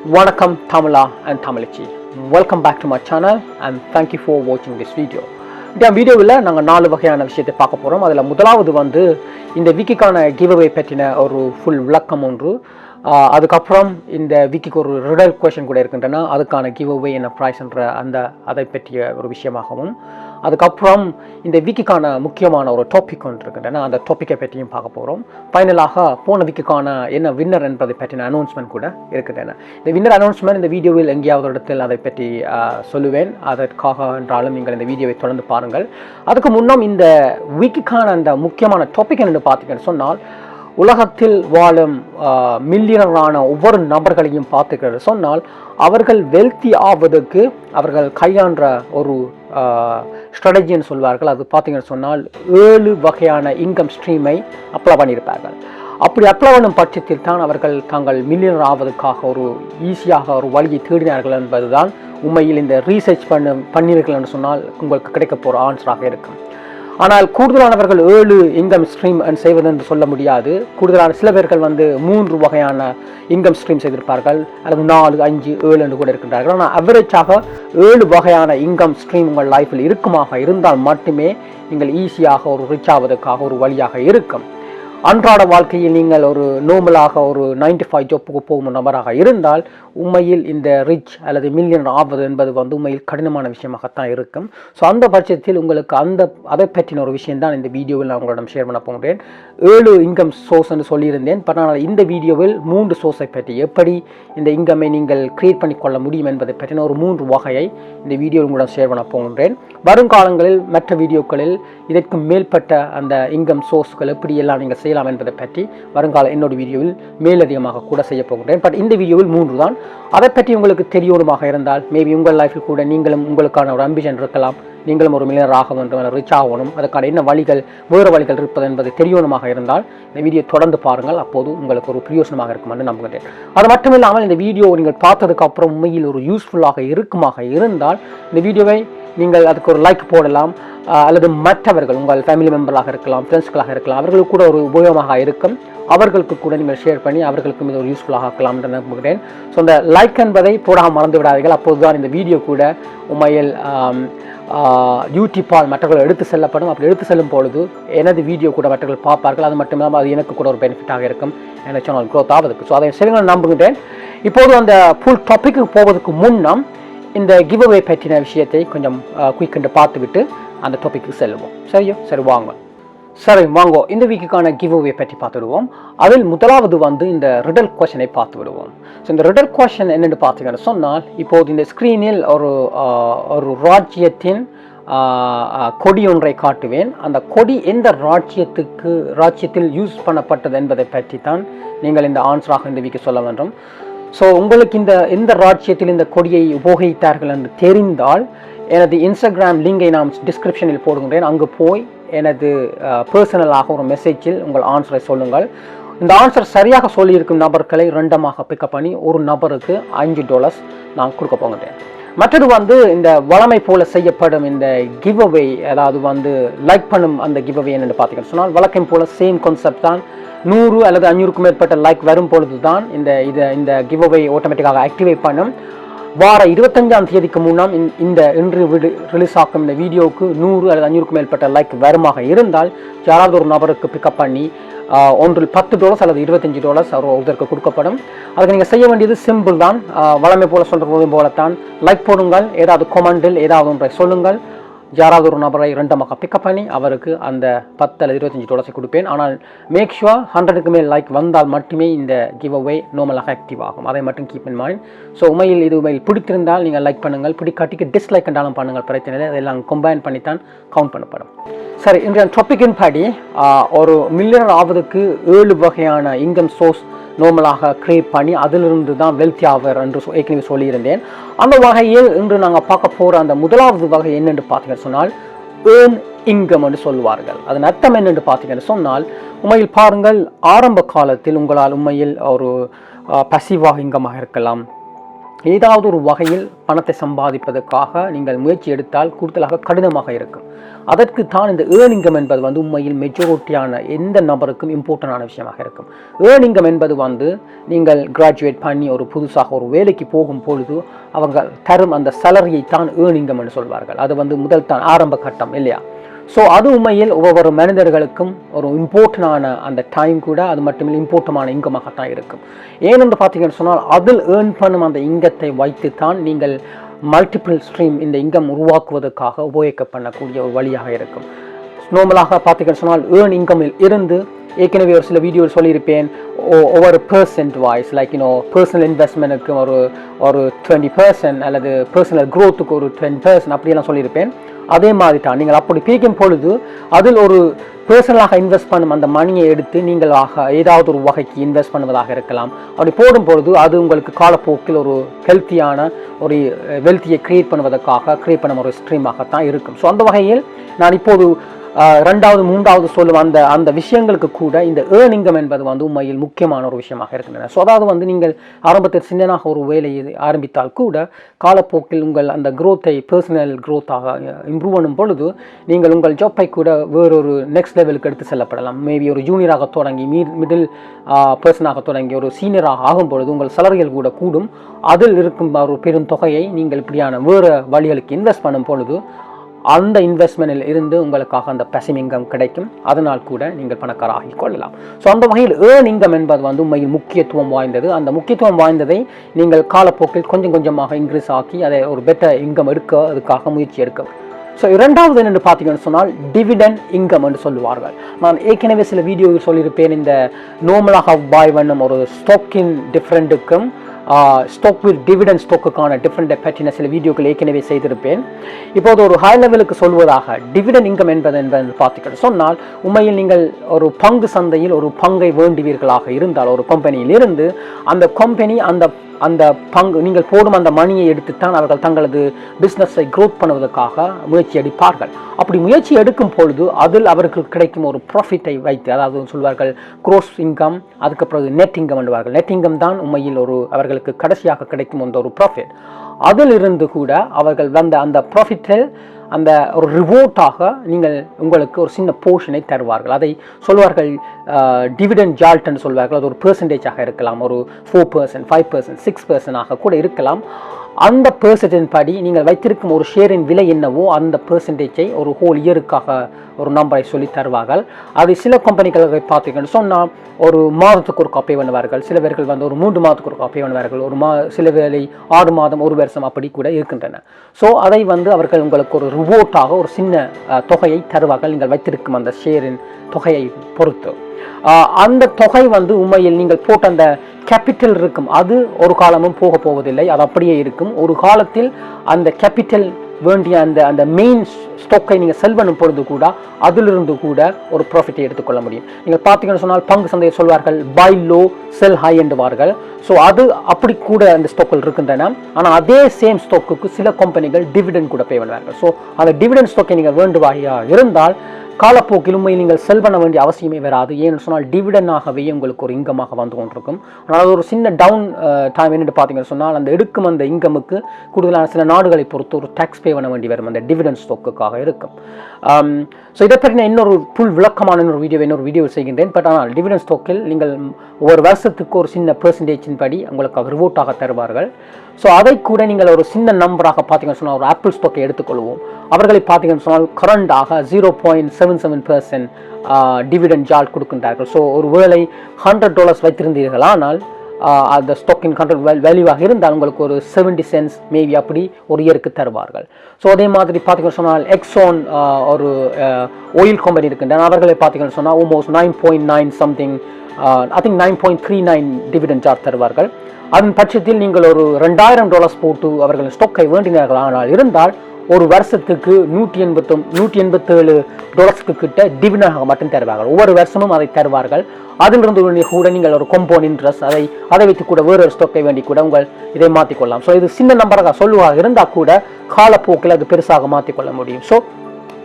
Vanakkam Tamila and Tamilichi. Welcome back to my channel and thank you for watching this video. இந்த வீடியோவில் நாங்கள் 4 வகையான விஷயத்தை பார்க்க போகிறோம். அதில் முதலாவது வந்து இந்த வீக்குக்கான கிவ்அவே பற்றின ஒரு ஃபுல் விளக்கம் ஒன்று. அதுக்கப்புறம் இந்த வீக்குக்கு ஒரு ரிடல் கொஷன் கூட இருக்கின்றன, அதுக்கான கிவ்அவே என்ன ப்ரைஸ்ன்ற அதை பற்றிய ஒரு விஷயமாகவும், அதுக்கப்புறம் இந்த வீக்குக்கான முக்கியமான ஒரு டாபிக் ஒன்று இருக்கின்றன, அந்த டாப்பிக்கை பற்றியும் பார்க்க போகிறோம். ஃபைனலாக போன வீக்குக்கான என்ன வின்னர் என்பதை பற்றின அனௌன்ஸ்மெண்ட் கூட இருக்கின்றன. இந்த வின்னர் அனௌன்ஸ்மெண்ட் இந்த வீடியோவில் எங்கேயாவது இடத்தில் அதை பற்றி சொல்லுவேன். அதற்காக என்றாலும் நீங்கள் இந்த வீடியோவை தொடர்ந்து பாருங்கள். அதுக்கு முன்னம் இந்த வீக்குக்கான அந்த முக்கியமான டாபிக் என்று பார்த்தீங்கன்னு சொன்னால், உலகத்தில் வாழும் மில்லியனரான ஒவ்வொரு நபர்களையும் பார்த்துக்கிறது சொன்னால், அவர்கள் வெல்த்தி ஆவதற்கு அவர்கள் கையாண்ட ஒரு ஸ்ட்ராட்டஜின்னு சொல்வார்கள். அது பார்த்தீங்கன்னு சொன்னால் 7 வகையான இன்கம் ஸ்ட்ரீமை அப்ளை பண்ணியிருப்பார்கள். அப்படி அப்ளை பண்ணும் பட்சத்தில் தான் அவர்கள் தாங்கள் மில்லியனர் ஆவதற்காக ஒரு ஈஸியாக ஒரு வழியை தேடினார்கள் என்பதுதான் உண்மையில் இந்த ரீசர்ச் பண்ணீர்கள் என்று சொன்னால் உங்களுக்கு கிடைக்க போகிற ஆன்சராக இருக்கும். ஆனால் கூடுதலானவர்கள் 7 இன்கம் ஸ்ட்ரீம் செய்வது என்று சொல்ல முடியாது. கூடுதலான சில பேர்கள் வந்து 3 வகையான இன்கம் ஸ்ட்ரீம் செய்திருப்பார்கள், அல்லது 4, 5, 7 என்று கூட இருக்கின்றார்கள். ஆனால் அவரேஜாக 7 வகையான இன்கம் ஸ்ட்ரீம் உங்கள் லைஃப்பில் இருக்குமாக இருந்தால் மட்டுமே நீங்கள் ஈஸியாக ஒரு ரிச் ஆவதற்காக ஒரு வழியாக இருக்கும். அன்றாட வாழ்க்கையில் நீங்கள் ஒரு நார்மலாக ஒரு 9 to 5 ஜாப்புக்கு போகும் நபராக இருந்தால் உண்மையில் இந்த ரிச் அல்லது மில்லியனர் ஆவது என்பது வந்து உண்மையில் கடினமான விஷயமாகத்தான் இருக்கும். ஸோ அந்த பட்சத்தில் உங்களுக்கு அதை பற்றின ஒரு விஷயம்தான் இந்த வீடியோவில் நான் உங்களிடம் ஷேர் பண்ண போகிறேன். 7 இன்கம் சோர்ஸ் என்று சொல்லியிருந்தேன். பட் ஆனால் இந்த வீடியோவில் 3 சோர்ஸை பற்றி, எப்படி இந்த இன்கம்மை நீங்கள் கிரியேட் பண்ணிக்கொள்ள முடியும் என்பதை பற்றின ஒரு 3 வகையை இந்த வீடியோவில் உங்களிடம் ஷேர் பண்ண போகின்றேன். வருங்காலங்களில் மற்ற வீடியோக்களில் இதற்கு மேற்பட்ட அந்த இன்கம் சோர்ஸ்கள் எப்படி எல்லாம் நீங்கள் செய்யலாம் என்பதை பற்றி வருங்கால என்னோட வீடியோவில் மேலதிகமாக கூட செய்ய போகின்றேன். பட் இந்த வீடியோவில் 3 தான். அதை பற்றி உங்களுக்கு தெரியணுமாக இருந்தால் மேபி உங்கள் லைஃப்பில் கூட நீங்களும் உங்களுக்கான ஒரு அம்பிஷன் இருக்கலாம், நீங்களும் ஒரு மில்லியனர் ஆக வேண்டும், ரிச் ஆகணும், அதுக்கான என்ன வழிகள் வேறு வழிகள் இருப்பது என்பது தெரியணுமாக இருந்தால் இந்த வீடியோ தொடர்ந்து பாருங்கள். அப்போது உங்களுக்கு ஒரு பிரயோசனமாக இருக்கும் என்று நம்புகிறேன். அது மட்டும் இல்லாமல் இந்த வீடியோ நீங்கள் பார்த்ததுக்கு அப்புறம் உண்மையில் ஒரு யூஸ்ஃபுல்லாக இருக்குமாக இருந்தால் இந்த வீடியோவை நீங்கள் அதுக்கு ஒரு லைக் போடலாம், அல்லது மற்றவர்கள் உங்கள் ஃபேமிலி மெம்பர்களாக இருக்கலாம், ஃப்ரெண்ட்ஸ்களாக இருக்கலாம், அவர்களுக்கு கூட ஒரு உபயோகமாக இருக்கும், அவர்களுக்கு கூட நீங்கள் ஷேர் பண்ணி அவர்களுக்கும் இது ஒரு யூஸ்ஃபுல்லாக ஆக்கலாம் என்று நம்புகிறேன். ஸோ இந்த லைக் என்பதை போடாமல் மறந்து விடாதீர்கள். அப்போது தான் இந்த வீடியோ கூட உண்மையில் யூடியூப்பால் மற்றவர்கள் எடுத்து செல்லப்படும். அப்படி எடுத்து செல்லும் பொழுது எனது வீடியோ கூட மற்றவர்கள் பார்ப்பார்கள். அது மட்டும் இல்லாமல் அது எனக்கு கூட ஒரு பெனிஃபிட்டாக இருக்கும், எனக்கு சேனல் க்ரோத் ஆவதுக்கு. ஸோ அதை சரி நான் நம்புகிறேன். இப்போது அந்த ஃபுல் டாப்பிக்கு போவதற்கு முன்னம் இந்த கிவ்அவே பற்றின விஷயத்தை கொஞ்சம் குயிக் என்று பார்த்துவிட்டு அந்த டாபிக்கு செல்வோம். சரியோ? சரி வாங்க. இந்த வீக்குக்கான கிவ்அவே பற்றி பார்த்துடுவோம். அதில் முதலாவது வந்து இந்த ரிடல் கொஷனை பார்த்து விடுவோம். ஸோ இந்த ரிடல் கொஷன் என்னென்னு பார்த்தீங்கன்னு சொன்னால், இப்போது இந்த ஸ்க்ரீனில் ஒரு ராஜ்யத்தின் கொடி ஒன்றை காட்டுவேன். அந்த கொடி எந்த ராஜ்யத்தில் யூஸ் பண்ணப்பட்டது என்பதை பற்றி தான் நீங்கள் இந்த ஆன்சராக இந்த வீக்கு சொல்ல வேண்டும். ஸோ உங்களுக்கு எந்த ராஜ்யத்தில் இந்த கொடியை உபயோகித்தார்கள் என்று தெரிந்தால் எனது இன்ஸ்டாகிராம் லிங்கை நான் டிஸ்கிரிப்ஷனில் போடுகின்றேன். அங்கு போய் எனது பர்சனலாக ஒரு மெசேஜில் உங்கள் ஆன்சரை சொல்லுங்கள். இந்த ஆன்சர் சரியாக சொல்லியிருக்கும் நபர்களை ரெண்டமாக பிக்கப் பண்ணி ஒரு நபருக்கு $5 நான் கொடுக்க போகின்றேன். மற்றது வந்து இந்த வளமை போல செய்யப்படும் இந்த கிவ்அவே, அதாவது வந்து லைக் பண்ணும் அந்த கிவ்அவே என்னென்னு பார்த்தீங்கன்னு சொன்னால், வழக்கம் போல சேம் கான்செப்ட் தான். 100 அல்லது 500க்கும் மேற்பட்ட லைக் வரும் பொழுது தான் இந்த கிவ்அவே ஆட்டோமேட்டிக்காக ஆக்டிவேட் பண்ணும். வார 25ஆம் தேதிக்கு முன்னாம் இன்று ரிலீஸ் ஆகும் இந்த வீடியோவுக்கு 100 அல்லது 500க்கும் மேற்பட்ட லைக் வருமாக இருந்தால் யாராவது ஒரு நபருக்கு பிக்கப் பண்ணி ஒன்றில் $10 அல்லது $25 ஒருத்தருக்கு கொடுக்கப்படும். அதுக்கு நீங்கள் செய்ய வேண்டியது சிம்பிள் தான். வளமை போல சொல்கிறது போலத்தான் லைக் போடுங்கள், ஏதாவது கொமெண்டில் ஏதாவது ஒன்றை சொல்லுங்கள், யாராவது ஒரு நபரை ரெண்டமாக பிக்கப் பண்ணி அவருக்கு அந்த $10 அல்லது $25 கொடுப்பேன். ஆனால் மேக் ஷுவர் 100க்கு மேல் லைக் வந்தால் மட்டுமே இந்த கிவ்அவே நார்மலாக ஆக்டிவ் ஆகும். அதை மட்டும் கீப் இன் மைண்ட். ஸோ உண்மையில் பிடித்திருந்தால் நீங்கள் லைக் பண்ணுங்கள், பிடிக்காட்டிக்கு டிஸ்லைக் என்றாலும் பண்ணுங்கள், பிரச்சனை இல்லை. அதெல்லாம் கம்பைன் பண்ணித்தான் கவுண்ட் பண்ணப்படும். சரி, இன்றைய டாப்பிக்கின் படி ஒரு மில்லியனர் ஆவதற்கு 7 வகையான இன்கம் சோர்ஸ் நார்மலாக கிரியேட் பண்ணி அதிலிருந்து தான் வெல்த்தி ஆவர் என்று ஏற்கனவே சொல்லியிருந்தேன். அந்த வகையில் இன்று நாங்கள் பார்க்க போகிற அந்த முதலாவது வகை என்னென்று பார்த்தீங்கன்னு சொன்னால் ஏர்ன் இன்கம் என்று சொல்வார்கள். அதன் அர்த்தம் என்னென்று பார்த்தீங்கன்னு சொன்னால், உண்மையில் பாருங்கள், ஆரம்ப காலத்தில் உங்களால் உண்மையில் ஒரு பசிவாக இன்கமாக இருக்கலாம், ஏதாவது ஒரு வகையில் பணத்தை சம்பாதிப்பதற்காக நீங்கள் முயற்சி எடுத்தால் கூடுதலாக கடினமாக இருக்கும். அதற்கு தான் இந்த ஏர்னிங்கம் என்பது வந்து உண்மையில் மெஜாரிட்டியான எந்த நபருக்கும் இம்பார்ட்டண்டான விஷயமாக இருக்கும். ஏர்னிங்கம் என்பது வந்து நீங்கள் கிராஜுவேட் பண்ணி ஒரு புதுசாக ஒரு வேலைக்கு போகும் பொழுது அவங்க தரும் அந்த சேலரியை தான் ஏர்னிங்கம் என்று சொல்வார்கள். அது வந்து முதல் தான் ஆரம்ப கட்டம் இல்லையா? ஸோ அது உண்மையில் ஒவ்வொரு மனிதர்களுக்கும் ஒரு இம்பார்ட்டண்டான அந்த டைம் கூட அது மட்டுமில்லை இம்பார்ட்டமான இங்கமாகத்தான் இருக்கும். ஏனென்று பார்த்தீங்கன்னு சொன்னால் அதில் ஏர்ன் பண்ணும் அந்த இங்கத்தை வைத்துத்தான் நீங்கள் மல்டிபிள் ஸ்ட்ரீம் இந்த இங்கம் உருவாக்குவதற்காக உபயோக பண்ணக்கூடிய ஒரு வழியாக இருக்கும். நார்மலாக பார்த்தீங்கன்னு சொன்னால் ஏர்ன் இன்கமில் இருந்து ஏற்கனவே ஒரு சில வீடியோ சொல்லியிருப்பேன், ஒவ்வொரு பர்சன்ட் வாய்ஸ் லைக் பர்சனல் இன்வெஸ்ட்மெண்ட்டுக்கு ஒரு 20% அல்லது பர்சனல் க்ரோத்துக்கு ஒரு 10% அப்படியெல்லாம் சொல்லியிருப்பேன். அதே மாதிரி தான் நீங்கள் அப்படி பிரிக்கும் பொழுது அதில் ஒரு பர்சனலாக இன்வெஸ்ட் பண்ணும் அந்த மணியை எடுத்து நீங்கள் ஏதாவது ஒரு வகைக்கு இன்வெஸ்ட் பண்ணுவதாக இருக்கலாம். அப்படி போடும் பொழுது அது உங்களுக்கு காலப்போக்கில் ஒரு ஹெல்த்தியான ஒரு வெல்த்தியை கிரியேட் பண்ண ஒரு ஸ்ட்ரீமாகத்தான் இருக்கும். ஸோ அந்த வகையில் நான் இப்போது ரெண்டாவது மூன்றாவது சொல்லும் அந்த விஷயங்களுக்கு கூட இந்த ஏர்னிங்கம் என்பது வந்து உண்மையில் முக்கியமான ஒரு விஷயமாக இருக்கின்றன. ஸோ அதாவது வந்து நீங்கள் ஆரம்பத்தில் சின்னனாக ஒரு வேலையை ஆரம்பித்தால் கூட காலப்போக்கில் உங்கள் அந்த க்ரோத்தை பர்சனல் க்ரோத்தாக இம்ப்ரூவ் பண்ணும் பொழுது நீங்கள் உங்கள் ஜாப்பை கூட வேறொரு நெக்ஸ்ட் லெவலுக்கு எடுத்து செல்லப்படலாம். மேபி ஒரு ஜூனியராக தொடங்கி மிடில் பர்சனாக தொடங்கி ஒரு சீனியராக ஆகும் பொழுது உங்கள் சேலரிகள் கூட கூடும். அதில் இருக்கும் ஒரு பெரும் தொகையை நீங்கள் இப்படியான வேறு வழிகளுக்கு இன்வெஸ்ட் பண்ணும் பொழுது அந்த இன்வெஸ்ட்மெண்ட்டில் இருந்து உங்களுக்காக அந்த பசிவ் இன்கம் கிடைக்கும். அதனால் கூட நீங்கள் பணக்காராகிக் கொள்ளலாம். ஸோ அந்த வகையில் ஏர்ன் இன்கம் என்பது வந்து உண்மையில் முக்கியத்துவம் வாய்ந்தது. அந்த முக்கியத்துவம் வாய்ந்ததை நீங்கள் காலப்போக்கில் கொஞ்சம் கொஞ்சமாக இன்க்ரீஸ் ஆக்கி அதை ஒரு பெட்டர் இன்கம் அதுக்காக முயற்சி எடுக்க. ஸோ இரண்டாவது என்னென்று பார்த்தீங்கன்னு சொன்னால் டிவிடெண்ட் இன்கம் என்று சொல்லுவார்கள். நான் ஏற்கனவே சில வீடியோவில் சொல்லியிருப்பேன், இந்த நார்மலாக பாய் பண்ணும் ஒரு ஸ்டாக்கின் டிஃப்ரெண்ட்டுக்கும் ஸ்டாக் வித் டிவிடெண்ட் ஸ்டாக்குக்கான டிஃப்ரெண்ட்டை பற்றின சில வீடியோக்கள் ஏற்கனவே செய்திருப்பேன். இப்போது ஒரு ஹை லெவலுக்கு சொல்வதாக டிவிடெண்ட் இன்கம் என்பது பார்த்தீங்கன்னு சொன்னால் உண்மையில் நீங்கள் ஒரு பங்கு சந்தையில் ஒரு பங்கை வேண்டுவீர்களாக இருந்தால் ஒரு கம்பெனியில் இருந்து அந்த கம்பெனி அந்த பங்கு நீங்கள் போடும் அந்த மணியை எடுத்துத்தான் அவர்கள் தங்களது பிஸ்னஸை க்ரோத் பண்ணுவதற்காக முயற்சி எடுப்பார்கள். அப்படி முயற்சி எடுக்கும் பொழுது அதில் அவர்களுக்கு கிடைக்கும் ஒரு ப்ராஃபிட்டை வைத்து, அதாவது சொல்வார்கள் க்ரோஸ் இன்கம், அதுக்கு பிறகு நெட் இன்கம் என்பார்கள். நெட் இன்கம் தான் உண்மையில் அவர்களுக்கு கடைசியாக கிடைக்கும் ஒரு ப்ராஃபிட். அதிலிருந்து கூட அவர்கள் அந்த ப்ராஃபிட்டில் அந்த ஒரு ரிவோர்ட்டாக உங்களுக்கு ஒரு சின்ன போர்ஷனை தருவார்கள். அதை சொல்வார்கள் டிவிடெண்ட் ஜால்ட்னு சொல்வார்கள். அது ஒரு பெர்சன்டேஜாக இருக்கலாம், ஒரு 4%, 5%, 6% கூட இருக்கலாம். அந்த பெர்சன்டேஜ் படி நீங்கள் வைத்திருக்கும் ஒரு ஷேரின் விலை என்னவோ அந்த பெர்சன்டேஜை ஒரு ஹோல் இயருக்காக ஒரு நம்பரை சொல்லி தருவார்கள். அது சில கம்பெனிகளை பார்த்தீங்கன்னு சொன்னால் ஒரு மாதத்துக்கு ஒரு காப்பி பண்ணுவார்கள். சில பேர்கள் வந்து ஒரு 3 மாதத்துக்கு ஒரு காப்பி பண்ணுவார்கள். சில வேலை 6 மாதம் 1 வருஷம் அப்படி கூட இருக்கின்றன. ஸோ அதை வந்து அவர்கள் உங்களுக்கு ஒரு ரிவோர்ட்டாக ஒரு சின்ன தொகையை தருவார்கள் நீங்கள் வைத்திருக்கும் அந்த ஷேரின் தொகையை பொறுத்து. அந்த தொகை வந்து உண்மையில் நீங்கள் போட்ட அந்த கேபிட்டல் இருக்கும், அது ஒரு காலமும் போவதில்லை, அது அப்படியே இருக்கும். ஒரு காலத்தில் அந்த கேபிட்டல் வேண்டிய அந்த மெயின் ஸ்டாக்கை நீங்கள் செல் பண்ணும் பொழுது கூட அதிலிருந்து கூட ஒரு ப்ராஃபிட்டை எடுத்துக்கொள்ள முடியும். நீங்கள் பார்த்தீங்கன்னு சொன்னால் பங்கு சந்தையை சொல்வார்கள் பை லோ செல் ஹை என்றுவார்கள். ஸோ அது அப்படி கூட அந்த ஸ்டாக்கள் இருக்கின்றன. ஆனால் அதே சேம் ஸ்டாக்குக்கு சில கம்பெனிகள் டிவிடெண்ட் கூட பே பண்ணுவார்கள். ஸோ அந்த டிவிடெண்ட் ஸ்டாக்கை நீங்கள் வேண்டுவாயாக இருந்தால் காலப்போக்கில் உண்மையில் நீங்கள் செல் பண்ண வேண்டிய அவசியமே வராது. ஏன்னு சொன்னால் டிவிடெண்டாகவே உங்களுக்கு ஒரு இன்கமாக வந்து கொண்டிருக்கும். ஆனால் ஒரு சின்ன டவுன் டைம் என்னென்னு பார்த்தீங்கன்னு சொன்னால் அந்த எடுக்கும் அந்த இன்கமுக்கு கூடுதலான சில நாடுகளை பொறுத்து ஒரு டேக்ஸ் பே பண்ண வேண்டி வரும் அந்த டிவிடெண்ட் ஸ்டாக்குக்காக இருக்கும். ஸோ இதை பற்றி நான் இன்னொரு புல் விளக்கமான இன்னொரு வீடியோ செய்கின்றேன். பட் ஆனால் டிவிடெண்ட் ஸ்டாக்கில் நீங்கள் ஒவ்வொரு வருஷத்துக்கு ஒரு சின்ன பெர்சன்டேஜின் படி உங்களுக்கு ரிவோர்ட்டாக தருவார்கள். ஸோ அதை கூட நீங்கள் ஒரு சின்ன நம்பராக பார்த்தீங்கன்னு சொன்னால் ஒரு ஆப்பிள் ஸ்டாக்கை எடுத்துக்கொள்வோம். அவர்களை பார்த்தீங்கன்னு சொன்னால் கரண்டாக 0.77% டிவிடெண்ட் ஜால்ட் கொடுக்கின்றார்கள். ஸோ ஒரு வேளை $100 வைத்திருந்தீர்கள், ஆனால் அந்த ஸ்டாக்கின் வேல்யூவாக இருந்தால் உங்களுக்கு ஒரு 70 cents மேபி அப்படி ஒரு இயருக்கு தருவார்கள். ஸோ அதே மாதிரி பார்த்தீங்கன்னு சொன்னால் எக்ஸான் ஒரு ஆயில் கம்பெனி இருக்கின்றன. அவர்களை பார்த்தீங்கன்னு சொன்னால் almost 9.9 something, I think 9.39 dividend yield தருவார்கள். அதன் பட்சத்தில் நீங்கள் ஒரு $2,000 போட்டு அவர்கள் ஸ்டாக்கை வேண்டினார்கள், ஆனால் இருந்தால் ஒரு வருஷத்துக்கு $187 கிட்ட டிவிடெண்டாக மட்டும் தருவார்கள். ஒவ்வொரு வருஷமும் அதை தருவார்கள். அதிலிருந்து கூட நீங்கள் ஒரு கம்பவுண்ட் இன்ட்ரெஸ்ட் அதை வைத்து கூட வேறொரு ஸ்டாக்கை வேண்டி கூட உங்கள் இதை மாற்றிக்கொள்ளலாம். ஸோ இது சின்ன நம்பராக சொல்லுவாக இருந்தால் கூட காலப்போக்கில் அது பெருசாக மாற்றிக்கொள்ள முடியும். ஸோ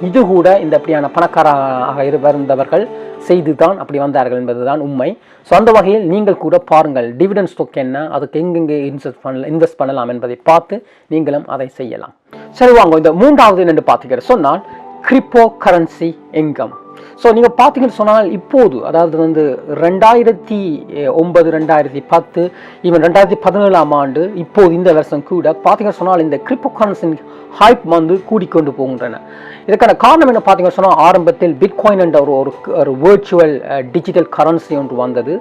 இது கூட இந்த அப்படியான பணக்காராக இருந்தவர்கள் செய்து தான் அப்படி வந்தார்கள் என்பதுதான் உண்மை. ஸோ அந்த வகையில் நீங்கள் கூட பாருங்கள் டிவிடெண்ட் ஸ்டாக் என்ன, அதுக்கு எங்கெங்கே இன்வெஸ்ட் பண்ணலாம் என்பதை பார்த்து நீங்களும் அதை செய்யலாம். சரி வாங்க, இந்த மூன்றாவது என்னென்று பார்த்தீங்கன்னு சொன்னால் கிரிப்டோ கரன்சி இன்கம். ஸோ நீங்கள் பார்த்தீங்கன்னு சொன்னால் இப்போது அதாவது 2009 2010 ஈவன் 2017 ஆண்டு இப்போது இந்த வருஷம் கூட பார்த்தீங்கன்னு சொன்னால் இந்த கிரிப்டோ கரன்சி ஹைப் கூடிக்கொண்டு போகின்றன. இதுக்கான காரணம் என்ன பார்த்தீங்கன்னு சொன்னால் ஆரம்பத்தில் பிட்காயின் என்ற ஒரு வேர்ச்சுவல் டிஜிட்டல் கரன்சி ஒன்று வந்தது.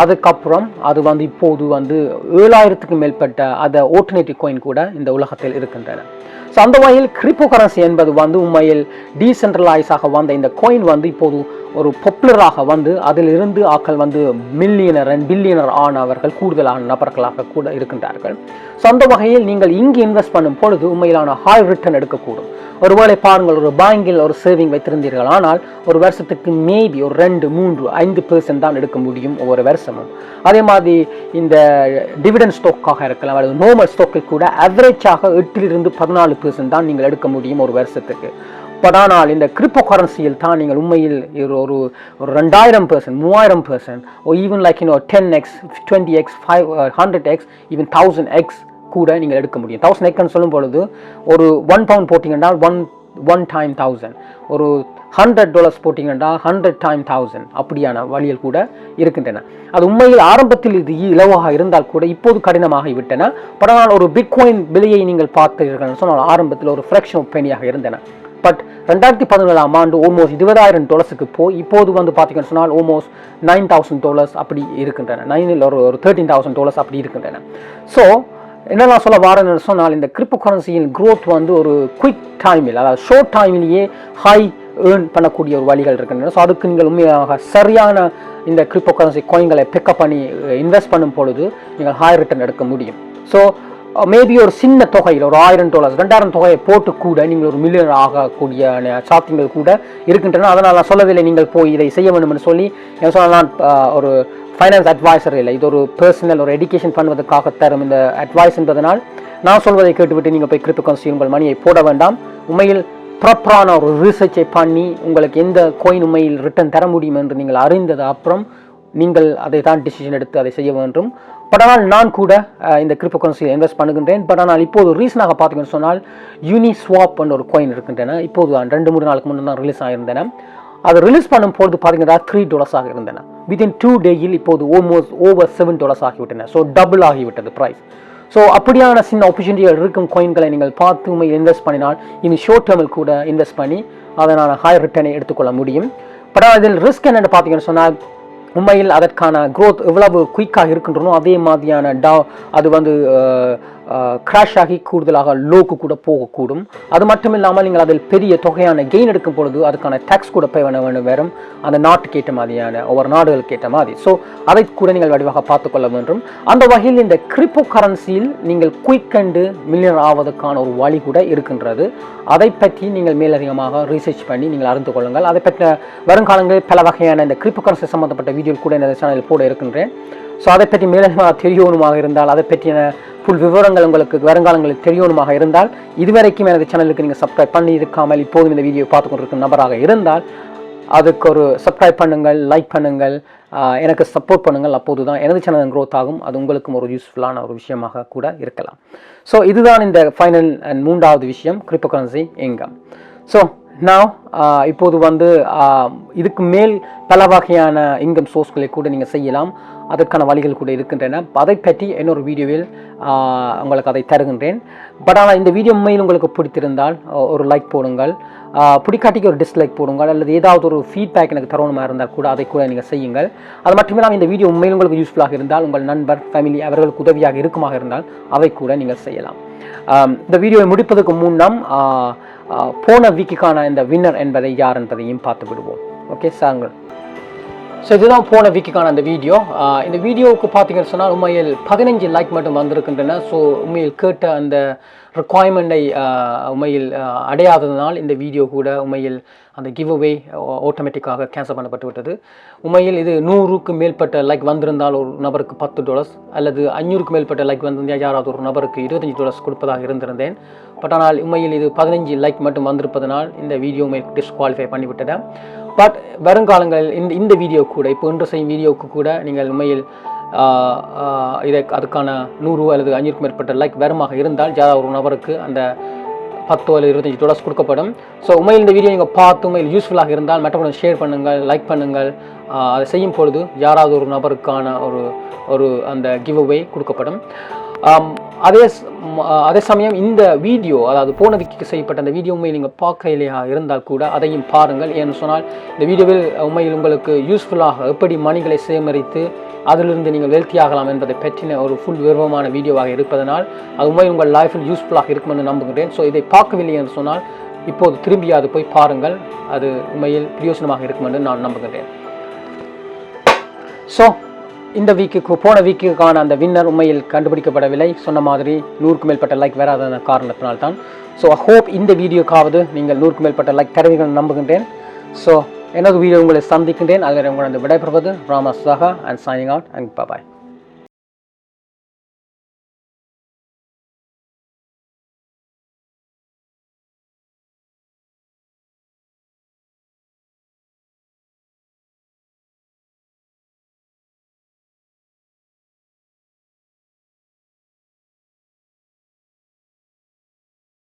அதுக்கப்புறம் அது இப்போது 7000க்கும் மேற்பட்ட அதை ஆல்டர்னேட்டிவ் காயின் கூட இந்த உலகத்தில் இருக்கின்றன. ஸோ அந்த வகையில் கிரிப்டோ கரன்சி என்பது உண்மையில் டீசென்ட்ரலைஸாக வந்த இந்த காயின் இப்போது ஒரு பாப்புலராக அதிலிருந்து ஆக்கள் மில்லியனர் அண்ட் பில்லியனர் ஆனவர்கள் கூடுதலான நபர்களாக கூட இருக்கின்றார்கள். ஸோ அந்த வகையில் நீங்கள் இங்கு இன்வெஸ்ட் பண்ணும் பொழுது உண்மையிலான ஹை ரிட்டர்ன் எடுக்கக்கூடும். ஒருவேளை பாருங்கள், ஒரு பேங்கில் ஒரு சேவிங் வைத்திருந்தீர்கள், ஆனால் ஒரு வருஷத்துக்கு மேபி ஒரு 2, 3, 5% தான் எடுக்க முடியும் ஒவ்வொரு வருஷமும். அதே மாதிரி இந்த டிவிடெண்ட் ஸ்டாக்காக இருக்கலாம் அல்லது நார்மல் ஸ்டாக்கில் கூட அவரேஜாக 8 to 14% தான் நீங்கள் எடுக்க முடியும் ஒரு வருஷத்துக்கு. பட் ஆனால் இந்த கிரிப்டோ கரன்சியில் தான் நீங்கள் உண்மையில் ஒரு 2000%, 3000%, or even like 10x, 20x, 100x, even 1000x கூட நீங்கள் எடுக்க முடியும். 1000x சொல்லும் பொழுது ஒரு 1 pound போட்டிங்கன்னா 1 time 1000, ஒரு $100 போட்டிங்கன்னா 100 time 1000 அப்படியான வழியில் கூட இருக்கின்றன. அது உண்மையில் ஆரம்பத்தில் இது இலவாக இருந்தால் கூட இப்போது கடினமாக விட்டன. பட் ஆனால் ஒரு பிட்காயின் விலையை நீங்கள் பார்த்தீர்கள் சொன்னால் ஆரம்பத்தில் ஒரு ஃப்ராக்ஷன் ஆஃப் பெனியாக இருந்தன. பட் 2017 ஆண்டு ஆல்மோஸ்ட் $20,000 போய் இப்போது பார்த்தீங்கன்னு சொன்னால் ஆல்மோஸ்ட் $9,000 அப்படி இருக்கின்றன. 9 ஒரு $13,000 அப்படி இருக்கின்றன. ஸோ என்ன நான் சொல்ல வரேன்னு சொன்னால் இந்த கிரிப்டோ கரன்சியின் க்ரோத் ஒரு குயிக் டைமில், அதாவது ஷார்ட் டைமிலேயே ஹை ஏர்ன் பண்ணக்கூடிய ஒரு வழிகள் இருக்கின்றன. ஸோ அதுக்கு நீங்கள் உண்மையாக சரியான இந்த கிரிப்டோ கரன்சி காயின்களை பிக்கப் பண்ணி இன்வெஸ்ட் பண்ணும் பொழுது நீங்கள் ஹை ரிட்டர்ன் எடுக்க முடியும். ஸோ மேபி ஒரு சின்ன தொகையில் ஒரு $1000, $2000 தொகையை போட்டு கூட நீங்கள் ஒரு மில்லியனர் ஆகக்கூடிய சாத்தியங்கள் கூட இருக்கின்றன. அதனால் நான் சொல்லவில்லை நீங்கள் போய் இதை செய்ய வேண்டும் என்று சொல்லி. என்ன சொன்னால் நான் ஒரு ஃபைனான்ஸ் அட்வைசர் இல்லை, இது ஒரு பர்சனல் ஒரு எஜுகேஷன் பண்ணுவதற்காக தரும் இந்த அட்வைஸ் என்பதனால் நான் சொல்வதை கேட்டுவிட்டு நீங்கள் போய் கிரிப்டோ கரன்சி உங்கள் மணியை போட வேண்டாம். உண்மையில் ப்ராப்பரான ஒரு ரிசர்ச்சை பண்ணி உங்களுக்கு எந்த காயின் உண்மையில் ரிட்டர்ன் தர முடியும் என்று நீங்கள் அறிந்தது அப்புறம் நீங்கள் அதை தான் டிசிஷன் எடுத்து அதை செய்ய வேண்டும். பட் ஆனால் நான் கூட இந்த கிரிப்டோ கரன்சியில் இன்வெஸ்ட் பண்ணுகின்றேன். பட் ஆனால் இப்போது ரீசனாக பார்த்தீங்கன்னு சொன்னால் யூனிஸ்வாப் என்ற ஒரு காயின் இருக்கின்றன. இப்போது 2-3 நாளுக்கு முன்னே தான் ரிலீஸ் ஆகியிருந்தன. அது ரிலீஸ் பண்ணும்போது பார்த்தீங்கன்னா $3 இருந்தன. வித்தின் 2 days இப்போது ஆல்மோஸ்ட் ஓவர் $7 ஆகிவிட்டன. ஸோ டபுள் ஆகிவிட்டது ப்ரைஸ். ஸோ அப்படியான சின்ன ஆப்பர்ச்சுனிட்டிகள் இருக்கும் காயின்களை நீங்கள் பார்த்து உண்மையில் இன்வெஸ்ட் பண்ணினால் இன்னும் ஷார்ட் டேர்மில் கூட இன்வெஸ்ட் பண்ணி அதனால் ஹை ரிட்டர்னை எடுத்துக்கொள்ள முடியும். பட் அதில் ரிஸ்க் என்னென்னு பார்த்தீங்கன்னு சொன்னால் உண்மையில் அதற்கான க்ரோத் எவ்வளவு குயிக்காக இருக்கின்றனோ அதே மாதிரியான அது கிராஷ் ஆகி கூடுதலாக லோக்கு கூட போகக்கூடும். அது மட்டும் இல்லாமல் நீங்கள் அதில் பெரிய தொகையான கெயின் எடுக்கும் பொழுது அதுக்கான டேக்ஸ் கூட பே பண்ண வேண்டும், வேறும் அந்த நாட்டுக்கு ஏற்ற மாதிரியான ஒவ்வொரு நாடுகளுக்கு ஏற்ற மாதிரி. ஸோ அதை கூட நீங்கள் வடிவாக பார்த்துக்கொள்ள வேண்டும். அந்த வகையில் இந்த கிரிப்டோ கரன்சியில் நீங்கள் குயிக் அண்டு மில்லியனர் ஆவதற்கான ஒரு வழி கூட இருக்கின்றது. அதை பற்றி நீங்கள் மேலதிகமாக ரீசர்ச் பண்ணி நீங்கள் அறிந்து கொள்ளுங்கள். அதை பற்றி வருங்காலங்களில் பல வகையான இந்த கிரிப்டோ கரன்சி சம்பந்தப்பட்ட வீடியோ கூட இந்த சேனலில் போட இருக்கின்றேன். ஸோ அதை பற்றி மேலதிகமாக தெரியணுமாக இருந்தால், அதை பற்றின ஃபுல் விவரங்கள் உங்களுக்கு வருங்காலங்களில் தெரியணுமாக இருந்தால், இதுவரைக்கும் எனது சேனலுக்கு நீங்கள் சப்ஸ்கிரைப் பண்ணி இருக்காமல் இப்போதும் இந்த வீடியோ பார்த்து கொண்டிருக்கும் நபராக இருந்தால் அதுக்கு ஒரு சப்ஸ்கிரைப் பண்ணுங்கள், லைக் பண்ணுங்கள், எனக்கு சப்போர்ட் பண்ணுங்கள். அப்போது தான் எனது சேனல் க்ரோத் ஆகும். அது உங்களுக்கும் ஒரு யூஸ்ஃபுல்லான ஒரு விஷயமாக கூட இருக்கலாம். ஸோ இதுதான் இந்த ஃபைனல் அண்ட் 3வது விஷயம், கிரிப்டோ கரன்சி இன்கம். ஸோ நான் இப்போது இதுக்கு மேல் பல வகையான இன்கம் சோர்ஸ்களை கூட நீங்கள் செய்யலாம். அதற்கான வழிகள் கூட இருக்கின்றன. அதை பற்றி இன்னொரு வீடியோவில் உங்களுக்கு அதை தருகின்றேன். பட் ஆனால் இந்த வீடியோ உண்மையில் உங்களுக்கு பிடித்திருந்தால் ஒரு லைக் போடுங்கள், பிடிக்காட்டிக்கு ஒரு டிஸ்லைக் போடுங்கள், அல்லது ஏதாவது ஒரு ஃபீட்பேக் எனக்கு தரணுமா இருந்தால் கூட அதை கூட நீங்கள் செய்யுங்கள். அது மட்டுமில்லாமல் இந்த வீடியோ உண்மையில் உங்களுக்கு யூஸ்ஃபுல்லாக இருந்தால் உங்கள் நண்பர், ஃபேமிலி அவர்களுக்கு உதவியாக இருக்குமாக இருந்தால் அதை கூட நீங்கள் செய்யலாம். இந்த வீடியோவை முடிப்பதற்கு முன்னம் போன வீக்குக்கான இந்த வின்னர் என்பதை யார் என்பதையும் பார்த்து விடுவோம். ஓகே சாருங்கள். ஸோ இதுதான் போன வீக்குக்கான அந்த வீடியோ. இந்த வீடியோவுக்கு பார்த்தீங்கன்னு சொன்னால் உண்மையில் 15 லைக் மட்டும் வந்திருக்கின்றன. ஸோ உண்மையில் கேட்ட அந்த ரிக்குவயர்மெண்ட்டை உண்மையில் அடையாததனால் இந்த வீடியோ கூட உண்மையில் அந்த கிவ் அவே ஆட்டோமேட்டிக்காக கேன்சல் பண்ணப்பட்டு விட்டது. உண்மையில் இது 100க்கு மேற்பட்ட லைக் வந்திருந்தால் ஒரு நபருக்கு $10, அல்லது 500க்கு மேற்பட்ட லைக் வந்திருந்தால் யாராவது ஒரு நபருக்கு $25 கொடுப்பதாக இருந்திருந்தேன். பட் ஆனால் உண்மையில் இது 15 லைக் மட்டும் வந்திருப்பதனால் இந்த வீடியோ டிஸ்குவாலிஃபை பண்ணிவிட்டது. பட் வருங்காலங்களில் இந்த வீடியோ கூட இப்போ இன்று செய்யும் வீடியோவுக்கு கூட நீங்கள் உண்மையில் அதுக்கான 100 அல்லது 500க்கும் மேற்பட்ட லைக் வருமாக இருந்தால் யாராவது ஒரு நபருக்கு அந்த $10 அல்லது $25 கொடுக்கப்படும். ஸோ உண்மையில் இந்த வீடியோ நீங்கள் பார்த்து உண்மையில் யூஸ்ஃபுல்லாக இருந்தால் மற்றவங்களும் ஷேர் பண்ணுங்கள், லைக் பண்ணுங்கள். அதை செய்யும் பொழுது யாராவது ஒரு நபருக்கான ஒரு அந்த கிவ் அவே கொடுக்கப்படும். அதே சமயம் இந்த வீடியோ, அதாவது போன வீக்கு செய்யப்பட்ட அந்த வீடியோ உண்மையில் நீங்கள் பார்க்கலையா இருந்தால் கூட அதையும் பாருங்கள். ஏன்னு சொன்னால் இந்த வீடியோவில் உண்மையில் உங்களுக்கு யூஸ்ஃபுல்லாக எப்படி மணிகளை சேகரித்து அதிலிருந்து நீங்கள் வெல்த்தி ஆகலாம் என்பதை பற்றின ஒரு ஃபுல் விவரமான வீடியோவாக இருப்பதனால் அது உண்மையில் உங்கள் லைஃப்பில் யூஸ்ஃபுல்லாக இருக்கும் என்று நம்புகிறேன். ஸோ இதை பார்க்கவில்லை என்று சொன்னால் இப்போது திரும்பி அது போய் பாருங்கள், அது உண்மையில் பிரயோசனமாக இருக்கும் என்று நான் நம்புகிறேன். ஸோ இந்த போன வீக்குக்கான அந்த வின்னர் உண்மையில் கண்டுபிடிக்கப்படவில்லை. சொன்ன மாதிரி 100க்கும் மேற்பட்ட லைக் வராத காரணத்தினால்தான். ஸோ ஐ ஹோப் இந்த வீடியோக்காவது நீங்கள் 100க்கும் மேற்பட்ட லைக் தருவீர்கள் நம்புகின்றேன். ஸோ எனது வீடியோ உங்களை சந்திக்கின்றேன். அதில் உங்களை விடைபெறுவது ராமா சாகா and signing out and bye.